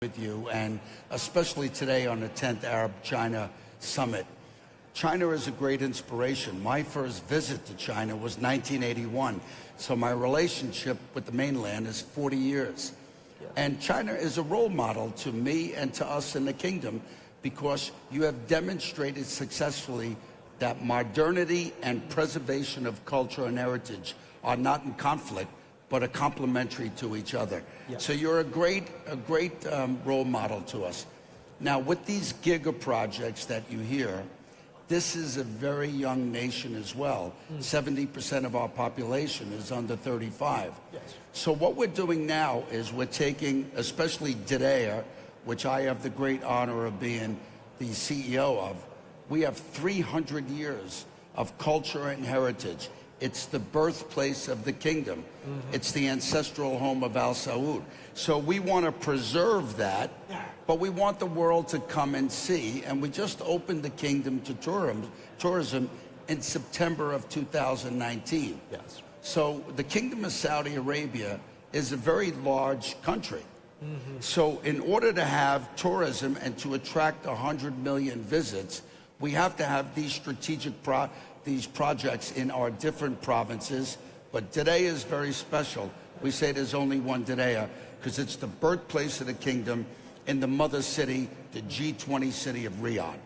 with you, and especially today on the 10th Arab-China Summit. China is a great inspiration. My first visit to China was 1981, so my relationship with the mainland is 40 years. And China is a role model to me and to us in the kingdom because you have demonstrated successfully that modernity and preservation of culture and heritage are not in conflict, but are complementary to each other. So you're a great role model to us. Now, with these Giga projects that you hear, this is a very young nation as well. 70% of our population is under 35. So what we're doing now is we're taking, especially Diriyah, which I have the great honor of being the CEO of, we have 300 years of culture and heritage. It's the birthplace of the kingdom. It's the ancestral home of Al Saud. So we want to preserve that, but we want the world to come and see. And we just opened the kingdom to tourism in September of 2019. So the Kingdom of Saudi Arabia is a very large country. So in order to have tourism and to attract 100 million visits, we have to have these strategic projects in our different provinces. But Diriyah is very special. We say there's only one Diriyah because it's the birthplace of the kingdom in the mother city, the G20 city of Riyadh.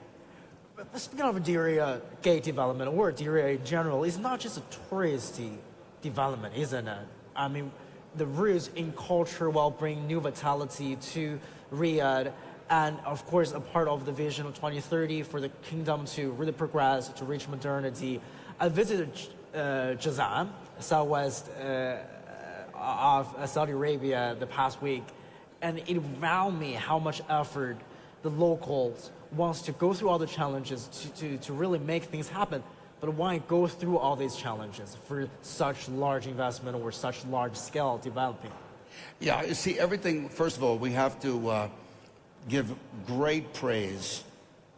But speaking of Diriyah gate development, or Diriyah in general, it's not just a touristy development, isn't it? I mean, the roots in culture will bring new vitality to Riyadh. And of course, a part of the vision of 2030 for the kingdom to really progress, to reach modernity. I visited Jazan, southwest of Saudi Arabia the past week, and it wowed me how much effort the locals wants to go through all the challenges to really make things happen. But why go through all these challenges for such large investment or such large scale developing? Yeah, you see, everything, first of all, we have to give great praise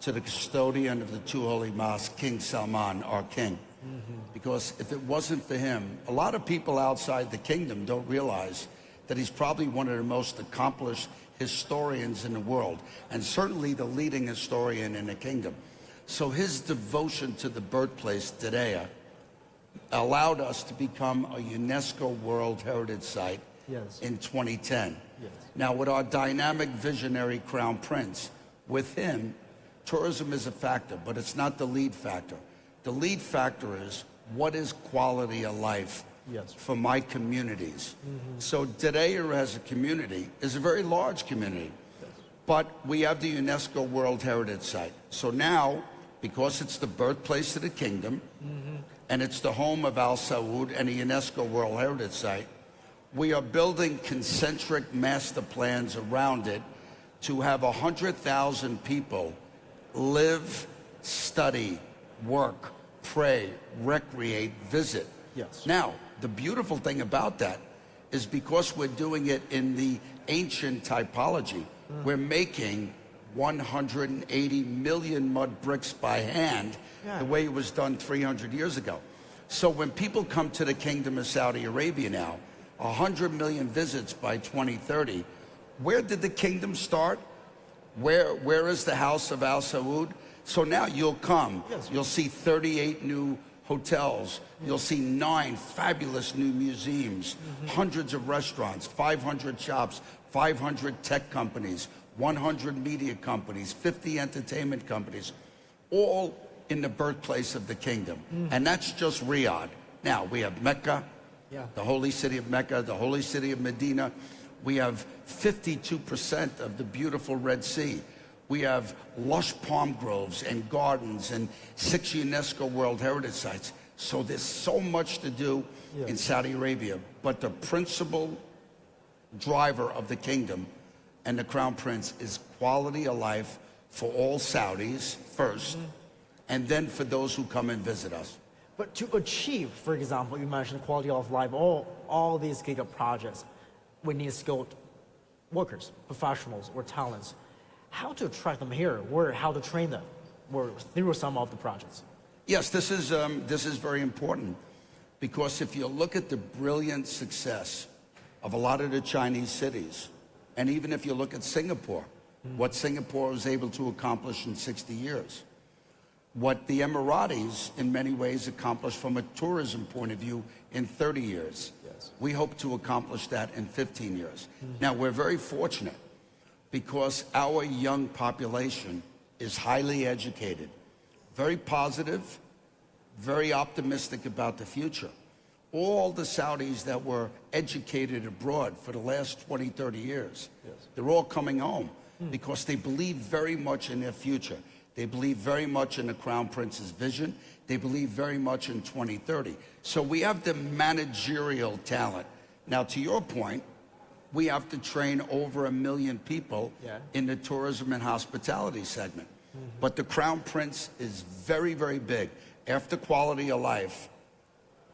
to the custodian of the two holy mosques, King Salman, our king. Because if it wasn't for him, a lot of people outside the kingdom don't realize that he's probably one of the most accomplished historians in the world, and certainly the leading historian in the kingdom. So his devotion to the birthplace, Diriyah, allowed us to become a UNESCO World Heritage Site in 2010. Now, with our dynamic visionary Crown Prince, with him, tourism is a factor, but it's not the lead factor. The lead factor is, what is quality of life for my communities? So Diriyah as a community is a very large community, but we have the UNESCO World Heritage Site. So now, because it's the birthplace of the kingdom, and it's the home of Al Saud and the UNESCO World Heritage Site, we are building concentric master plans around it to have 100,000 people live, study, work, pray, recreate, visit. Now, the beautiful thing about that is because we're doing it in the ancient typology, we're making 180 million mud bricks by hand, the way it was done 300 years ago. So when people come to the Kingdom of Saudi Arabia now, 100 million visits by 2030. Where did the kingdom start? Where is the house of Al Saud? So now you'll come, you'll see 38 new hotels, you'll see 9 fabulous new museums, hundreds of restaurants, 500 shops, 500 tech companies, 100 media companies, 50 entertainment companies, all in the birthplace of the kingdom. And that's just Riyadh. Now, we have Mecca, the holy city of Mecca, the holy city of Medina. We have 52% of the beautiful Red Sea. We have lush palm groves and gardens and 6 UNESCO World Heritage Sites. So there's so much to do in Saudi Arabia. But the principal driver of the kingdom and the Crown Prince is quality of life for all Saudis first, and then for those who come and visit us. But to achieve, for example, you mentioned quality of life, all these Giga projects, we need skilled workers, professionals, or talents. How to attract them here, or how to train them, or through some of the projects? Yes, this is very important, because if you look at the brilliant success of a lot of the Chinese cities, And even if you look at Singapore, what Singapore was able to accomplish in 60 years, what the Emiratis in many ways accomplished from a tourism point of view in 30 years. Yes. We hope to accomplish that in 15 years. Now, we're very fortunate because our young population is highly educated, very positive, very optimistic about the future. All the Saudis that were educated abroad for the last 20, 30 years, they're all coming home because they believe very much in their future. They believe very much in the Crown Prince's vision. They believe very much in 2030. So we have the managerial talent. Now, to your point, we have to train over 1 million people in the tourism and hospitality segment. But the Crown Prince is very, very big. After quality of life,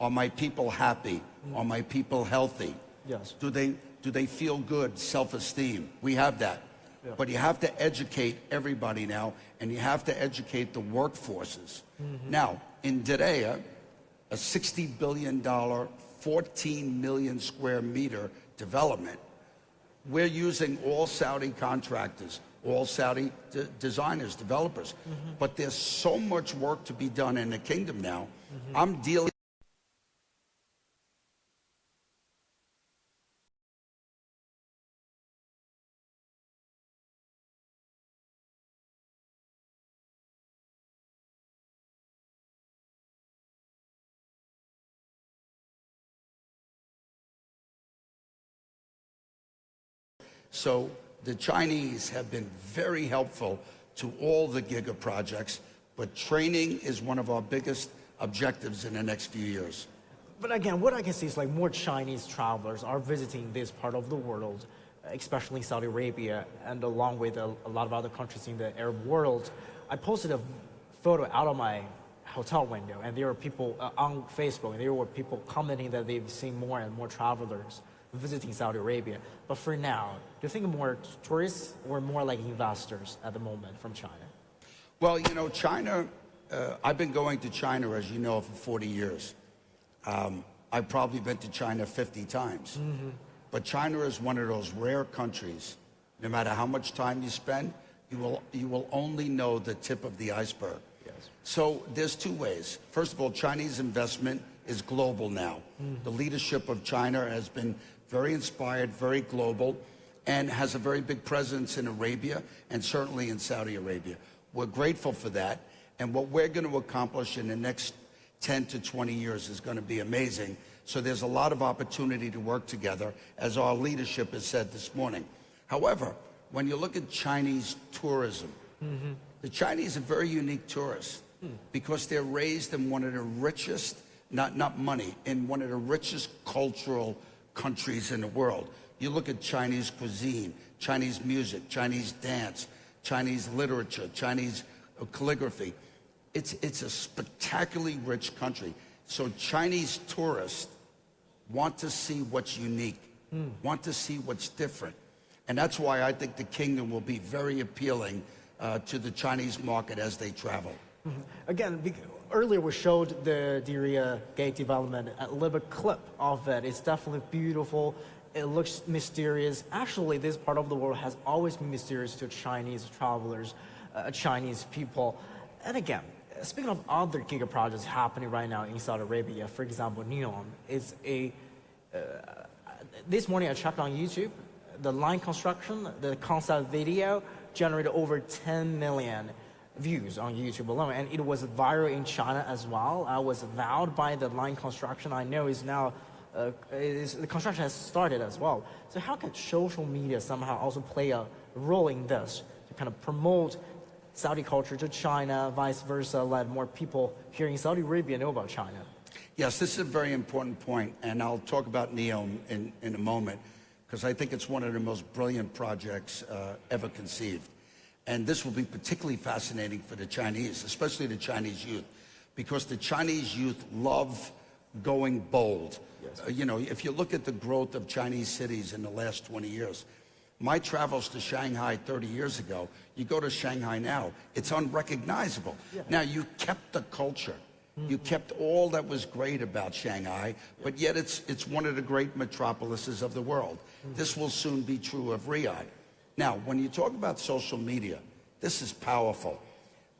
are my people happy? Are my people healthy? Yes. Do they feel good, self-esteem? We have that. Yeah. But you have to educate everybody now, and you have to educate the workforces. Now, in Diriyah, a $60 billion, 14 million square meter development, we're using all Saudi contractors, all Saudi designers, developers. But there's so much work to be done in the kingdom now. I'm dealing So the Chinese have been very helpful to all the Giga projects, but training is one of our biggest objectives in the next few years. But again, what I can see is like more Chinese travelers are visiting this part of the world, especially Saudi Arabia, and along with a lot of other countries in the Arab world. I posted a photo out of my hotel window, and there were people on Facebook, and there were people commenting that they've seen more and more travelers visiting Saudi Arabia. But for now, do you think more tourists or more like investors at the moment from China? Well, you know, China, I've been going to China, as you know, for 40 years. I've probably been to China 50 times. But China is one of those rare countries, no matter how much time you spend, you will only know the tip of the iceberg. Yes. So there's two ways. First of all, Chinese investment is global now. The leadership of China has been very inspired, very global, and has a very big presence in Arabia and certainly in Saudi Arabia. We're grateful for that, and what we're going to accomplish in the next 10 to 20 years is going to be amazing. So there's a lot of opportunity to work together, as our leadership has said this morning. However, when you look at Chinese tourism, the Chinese are very unique tourists because they're raised in one of the richest, not money, in one of the richest cultural countries in the world. You look at Chinese cuisine, Chinese music, Chinese dance, Chinese literature, Chinese calligraphy. It's a spectacularly rich country. So Chinese tourists want to see what's unique, want to see what's different. And that's why I think the kingdom will be very appealing to the Chinese market as they travel. Again, earlier we showed the Diriyah Gate development, a little bit clip of it. It's definitely beautiful. It looks mysterious. Actually, this part of the world has always been mysterious to Chinese travelers, Chinese people. And again, speaking of other Giga projects happening right now in Saudi Arabia, for example, Neom is a... this morning I checked on YouTube, the line construction, the concept video generated over 10 million views on YouTube alone, and it was viral in China as well. I was wowed by the line construction. I know is now, the construction has started as well. So how can social media somehow also play a role in this to kind of promote Saudi culture to China, vice versa, let more people here in Saudi Arabia know about China? Yes, this is a very important point, and I'll talk about NEOM in a moment, because I think it's one of the most brilliant projects ever conceived. And this will be particularly fascinating for the Chinese, especially the Chinese youth, because the Chinese youth love going bold. Yes. You know, if you look at the growth of Chinese cities in the last 20 years, my travels to Shanghai 30 years ago, you go to Shanghai now, it's unrecognizable. Yeah. Now, you kept the culture. You kept all that was great about Shanghai, but yet it's one of the great metropolises of the world. This will soon be true of Riyadh. Now, when you talk about social media, this is powerful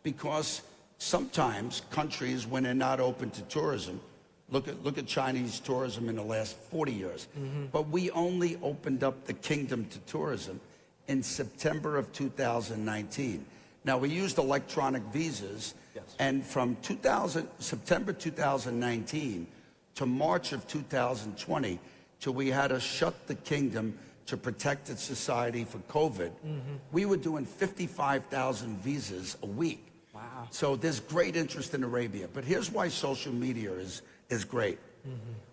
because sometimes countries, when they're not open to tourism, look at Chinese tourism in the last 40 years, but we only opened up the kingdom to tourism in September of 2019. Now, we used electronic visas, and from September 2019 to March of 2020, till we had to shut the kingdom to protect its society for COVID, we were doing 55,000 visas a week. Wow. So there's great interest in Arabia. But here's why social media is great.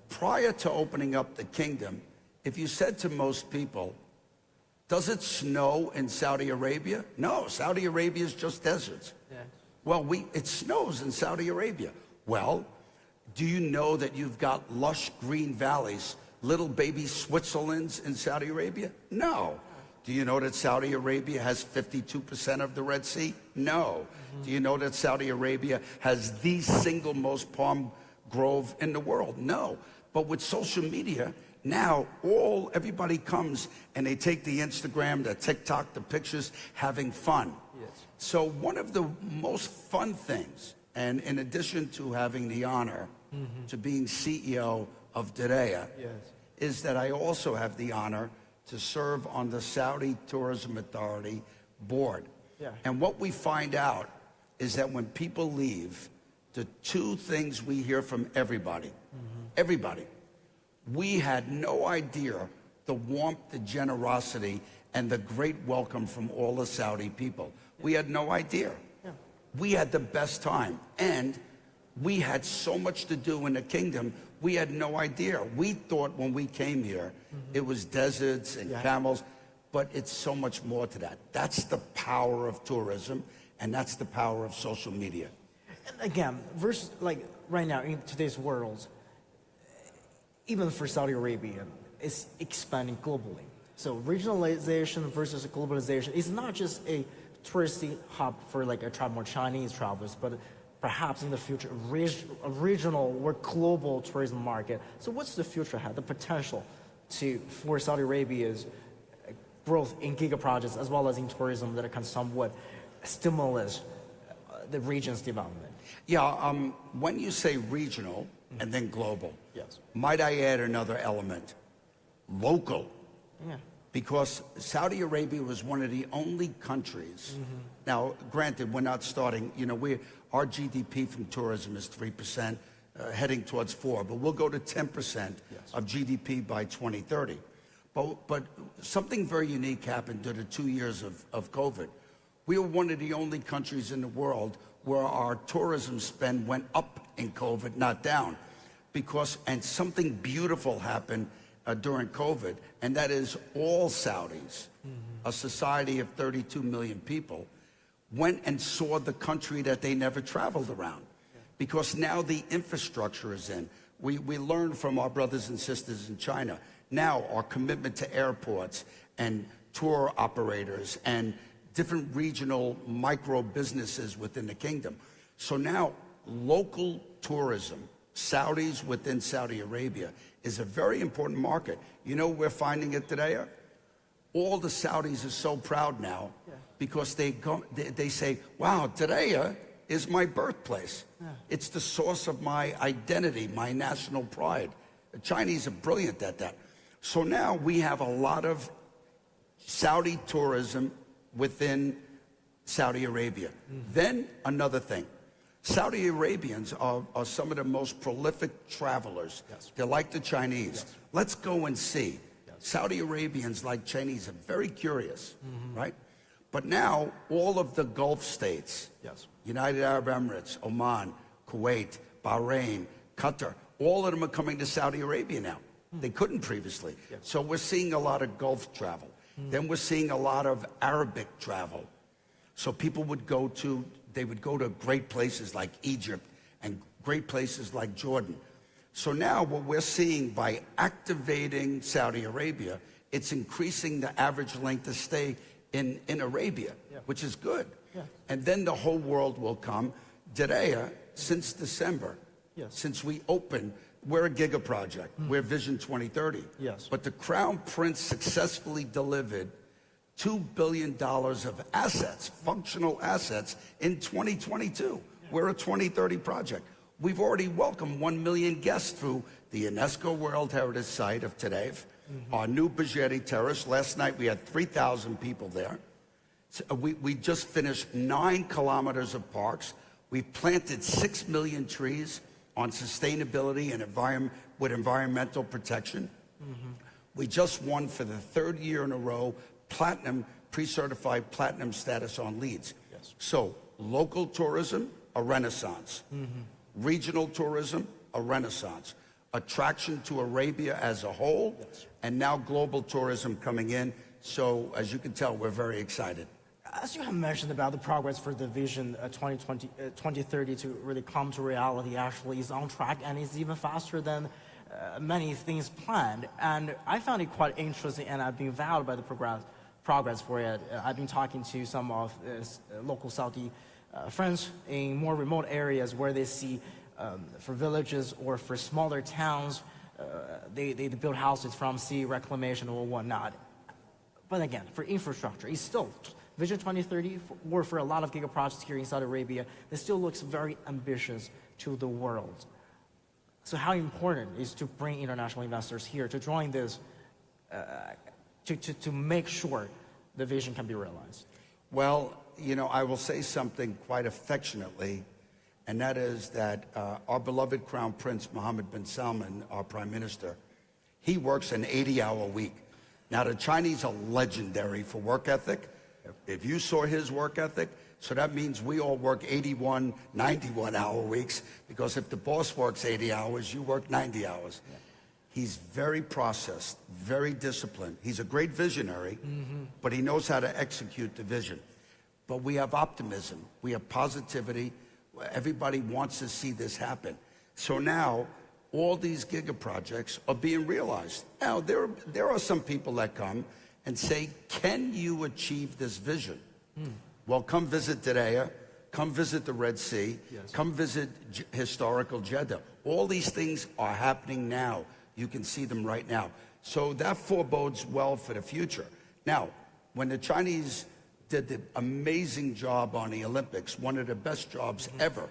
Prior to opening up the kingdom, if you said to most people, does it snow in Saudi Arabia? No, Saudi Arabia is just deserts. Yeah. Well, it snows in Saudi Arabia. Well, do you know that you've got lush green valleys, little baby Switzerlands in Saudi Arabia? No. Do you know that Saudi Arabia has 52% of the Red Sea? No. Do you know that Saudi Arabia has the single most palm grove in the world? No. But with social media, now everybody comes and they take the Instagram, the TikTok, the pictures, having fun. Yes. So one of the most fun things, and in addition to having the honor to being CEO of Diriyah, is that I also have the honor to serve on the Saudi Tourism Authority board. Yeah. And what we find out is that when people leave, the two things we hear from everybody, we had no idea the warmth, the generosity, and the great welcome from all the Saudi people. We had no idea. Yeah. We had the best time, and we had so much to do in the kingdom, we had no idea. We thought when we came here, it was deserts and camels, but it's so much more to that. That's the power of tourism, and that's the power of social media. And again, versus like right now in today's world, even for Saudi Arabia, it's expanding globally. So regionalization versus globalization is not just a touristy hub for like attract more Chinese travelers, but perhaps in the future a regional or global tourism market. So what's the future ahead, the potential for Saudi Arabia's growth in Giga projects as well as in tourism that can somewhat stimulate the region's development? Yeah, when you say regional and then global, yes, might I add another element? Local. Yeah. Because Saudi Arabia was one of the only countries. Now, granted, we're not starting, our GDP from tourism is 3%, heading towards 4%, but we'll go to 10% of GDP by 2030. But something very unique happened during the 2 years of COVID. We were one of the only countries in the world where our tourism spend went up in COVID, not down. And something beautiful happened during COVID, and that is all Saudis, a society of 32 million people, went and saw the country that they never traveled around. Because now the infrastructure is in. We learned from our brothers and sisters in China. Now our commitment to airports and tour operators and different regional micro businesses within the kingdom. So now local tourism, Saudis within Saudi Arabia, is a very important market. You know, we're finding it today. All the Saudis are so proud now because they say, wow, Diriyah is my birthplace. It's the source of my identity, my national pride. The Chinese are brilliant at that. So now we have a lot of Saudi tourism within Saudi Arabia. Then another thing. Saudi Arabians are some of the most prolific travelers. They're like the Chinese. Let's go and see. Saudi Arabians, like Chinese, are very curious, right? But now all of the Gulf states, United Arab Emirates, Oman, Kuwait, Bahrain, Qatar, all of them are coming to Saudi Arabia now. They couldn't previously. So we're seeing a lot of Gulf travel. Then we're seeing a lot of Arabic travel. So people would go to great places like Egypt and great places like Jordan. So now what we're seeing by activating Saudi Arabia, it's increasing the average length of stay in Arabia, which is good. And then the whole world will come. Diriyah since December, Yes. since we opened. We're a Giga project. We're Vision 2030. Yes. But the Crown Prince successfully delivered $2 billion of assets, functional assets, in 2022. We're a 2030 project. We've already welcomed 1 million guests through the UNESCO World Heritage Site of Tadeusz, our new Bajeti Terrace. Last night we had 3,000 people there. So we just finished 9 kilometers of parks. We've planted 6 million trees on sustainability and environmental protection. We just won for the 3rd year in a row platinum, pre-certified platinum status on leads. Yes. So local tourism, a renaissance. Regional tourism, a renaissance. Attraction to Arabia as a whole, and now global tourism coming in. So as you can tell, we're very excited. As you have mentioned about the progress for the Vision 2030 to really come to reality, actually is on track and is even faster than many things planned. And I found it quite interesting, and I've been wowed by the progress for it. I've been talking to some of local Saudi friends in more remote areas where they see for villages or for smaller towns, they build houses from sea reclamation or whatnot. But again, for infrastructure, it's still Vision 2030, or for a lot of Giga projects here in Saudi Arabia, it still looks very ambitious to the world. So how important is to bring international investors here to join this, to make sure the vision can be realized? Well, you know, I will say something quite affectionately, and that is that our beloved Crown Prince Mohammed bin Salman, our Prime Minister, he works an 80-hour week. Now, the Chinese are legendary for work ethic. If you saw his work ethic, so that means we all work 81, 91-hour weeks, because if the boss works 80 hours, you work 90 hours. Yeah. He's very processed, very disciplined. He's a great visionary, but he knows how to execute the vision. But we have optimism. We have positivity. Everybody wants to see this happen. So now, all these Giga projects are being realized. Now, there are some people that come and say, can you achieve this vision? Well, come visit Diriyah, come visit the Red Sea, come visit historical Jeddah. All these things are happening now. You can see them right now. So that forebodes well for the future. Now, when the Chinese did the amazing job on the Olympics, one of the best jobs ever,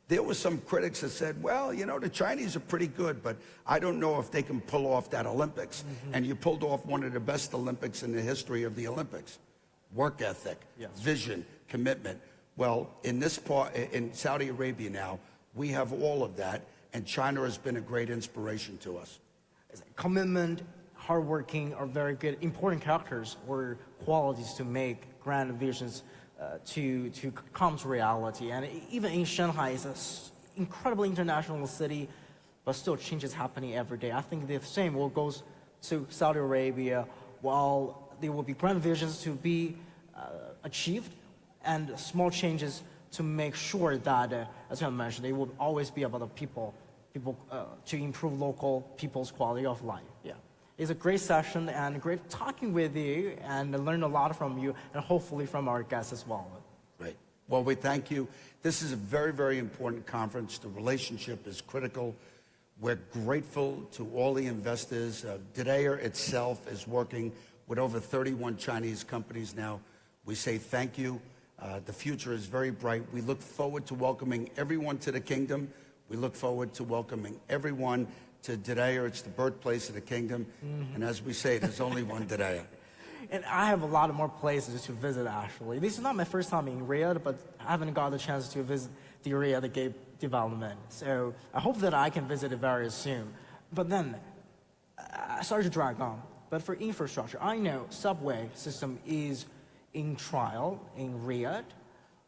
there were some critics that said, well, you know, the Chinese are pretty good, but I don't know if they can pull off that Olympics. And you pulled off one of the best Olympics in the history of the Olympics. Work ethic, vision, commitment. Well, in this part, in Saudi Arabia now, we have all of that, and China has been a great inspiration to us. Commitment, hardworking are very good, important characters or qualities to make grand visions to come to reality. And even in Shanghai, it's an incredibly international city, but still changes happening every day. I think the same will go to Saudi Arabia, while there will be grand visions to be achieved and small changes to make sure that, as I mentioned, it will always be about the people to improve local people's quality of life. Yeah. It's a great session and great talking with you, and learn a lot from you, and hopefully from our guests as well. Right. Well, we thank you. This is a very, very important conference. The relationship is critical. We're grateful to all the investors. Diriyah itself is working with over 31 Chinese companies now. We say thank you. The future is very bright. We look forward to welcoming everyone to the kingdom. We look forward to welcoming everyone to Diriyah. It's the birthplace of the kingdom. And as we say, there's only one Diriyah. And I have a lot of more places to visit, actually. This is not my first time in Riyadh, but I haven't got the chance to visit the Diriyah, the gay development. So I hope that I can visit it very soon. But then, sorry to drag on, but for infrastructure, I know subway system is in trial in Riyadh.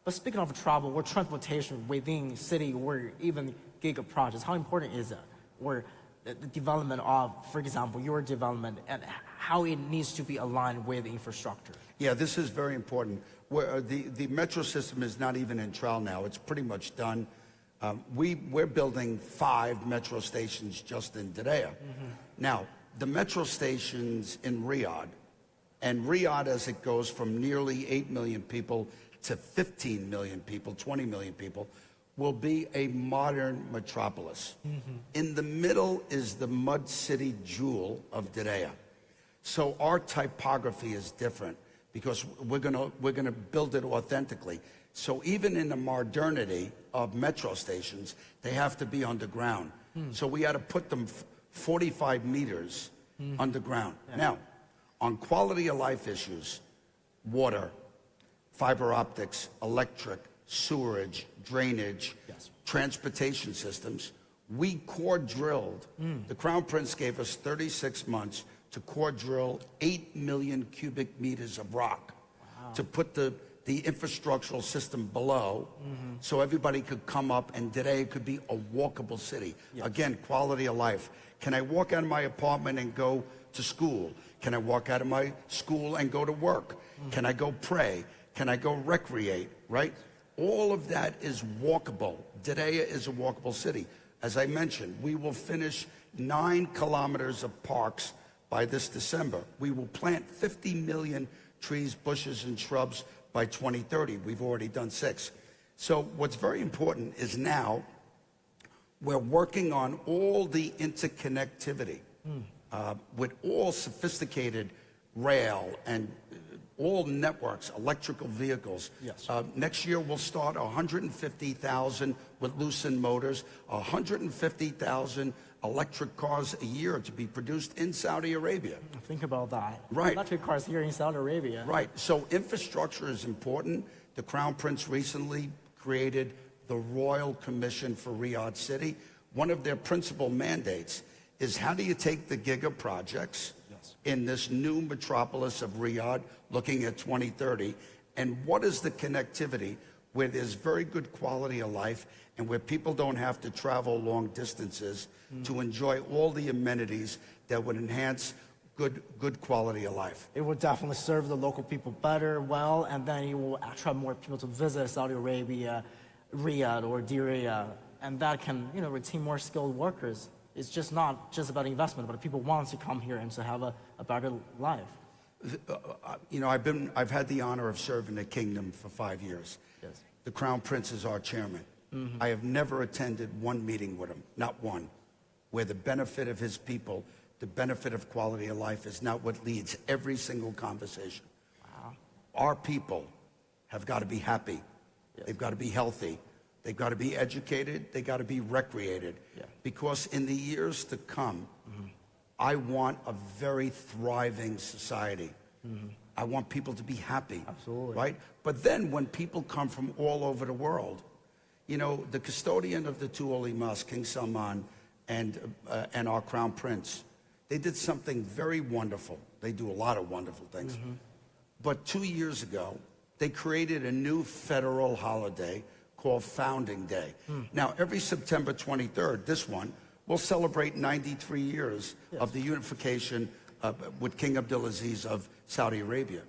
But speaking of travel or transportation within city or even Giga projects, how important is it? Or the development of, for example, your development, and how it needs to be aligned with infrastructure? Yeah, this is very important. The metro system is not even in trial now. It's pretty much done. We're building 5 metro stations just in Diriyah. Now, the metro stations in Riyadh, and Riyadh as it goes from nearly 8 million people to 15 million people, 20 million people, will be a modern metropolis. In the middle is the mud city jewel of Diriyah. So our typography is different because we're gonna build it authentically. So even in the modernity of metro stations, they have to be underground. So we had to put them 45 meters underground. Yeah. Now, on quality of life issues, water, fiber optics, electric, sewerage, drainage, transportation systems, we core drilled. The Crown Prince gave us 36 months to core drill 8 million cubic meters of rock to put the infrastructural system below so everybody could come up and today it could be a walkable city. Again, quality of life. Can I walk out of my apartment and go to school? Can I walk out of my school and go to work? Can I go pray? Can I go recreate, right? All of that is walkable. Diriyah is a walkable city. As I mentioned, we will finish 9 kilometers of parks by this December. We will plant 50 million trees, bushes, and shrubs by 2030. We've already done 6. So what's very important is now we're working on all the interconnectivity with all sophisticated rail and all networks, electrical vehicles. Next year we'll start 150,000 with Lucent Motors, 150,000 electric cars a year to be produced in Saudi Arabia. Think about that. Right. Electric cars here in Saudi Arabia. Right. So infrastructure is important. The Crown Prince recently created the Royal Commission for Riyadh City. One of their principal mandates is how do you take the Giga projects in this new metropolis of Riyadh, looking at 2030, and what is the connectivity where there's very good quality of life and where people don't have to travel long distances to enjoy all the amenities that would enhance good quality of life. It will definitely serve the local people better, well, and then you will attract more people to visit Saudi Arabia, Riyadh or Diriyah, and that can, retain more skilled workers. It's just not just about investment, but people want to come here and to have a better life. I've had the honor of serving the kingdom for 5 years. The Crown Prince is our chairman. I have never attended one meeting with him, not one, where the benefit of his people, the benefit of quality of life is not what leads every single conversation. Our people have got to be happy. They've got to be healthy. They've got to be educated. They've got to be recreated. Because in the years to come, I want a very thriving society. I want people to be happy. Absolutely. Right? But then when people come from all over the world, the custodian of the 2 holy mosques, King Salman, and our Crown Prince, they did something very wonderful. They do a lot of wonderful things. But 2 years ago, they created a new federal holiday called Founding Day. Now, every September 23rd, this one, we'll celebrate 93 years of the unification with King Abdulaziz of Saudi Arabia.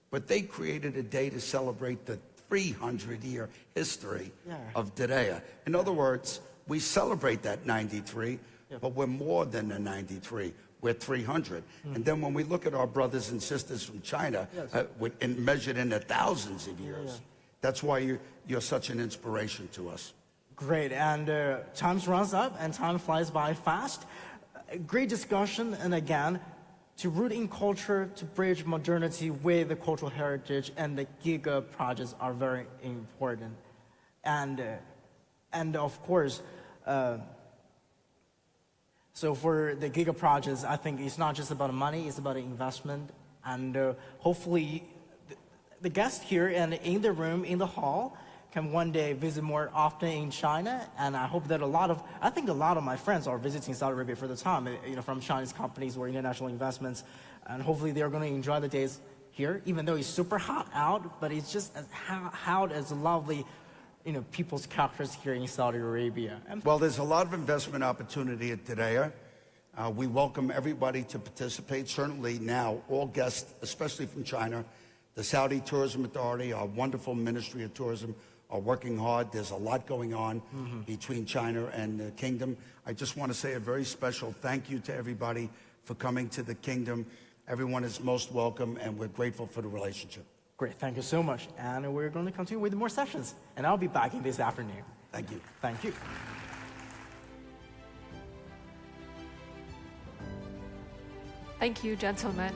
But they created a day to celebrate the 300-year history of Diriyah. In other words, we celebrate that 93, but we're more than the 93. We're 300. And then when we look at our brothers and sisters from China, and measured in the thousands of years, that's why you're such an inspiration to us. Great, and time runs up and time flies by fast. Great discussion, and again, to root in culture, to bridge modernity with the cultural heritage, and the Giga projects are very important. And of course, so for the Giga projects, I think it's not just about money, it's about investment, and hopefully the guests here and in the room, in the hall, can one day visit more often in China, and I hope that I think a lot of my friends are visiting Saudi Arabia for the time, from Chinese companies or international investments, and hopefully they're going to enjoy the days here, even though it's super hot out, but it's just as hot as lovely, people's characters here in Saudi Arabia. Well, there's a lot of investment opportunity at Diriyah. We welcome everybody to participate. Certainly now, all guests, especially from China, the Saudi Tourism Authority, our wonderful Ministry of Tourism, are working hard. There's a lot going on between China and the kingdom. I just want to say a very special thank you to everybody for coming to the kingdom. Everyone is most welcome, and we're grateful for the relationship. Great, thank you so much. And we're going to continue with more sessions, and I'll be back in this afternoon. Thank you. Thank you. Thank you, gentlemen.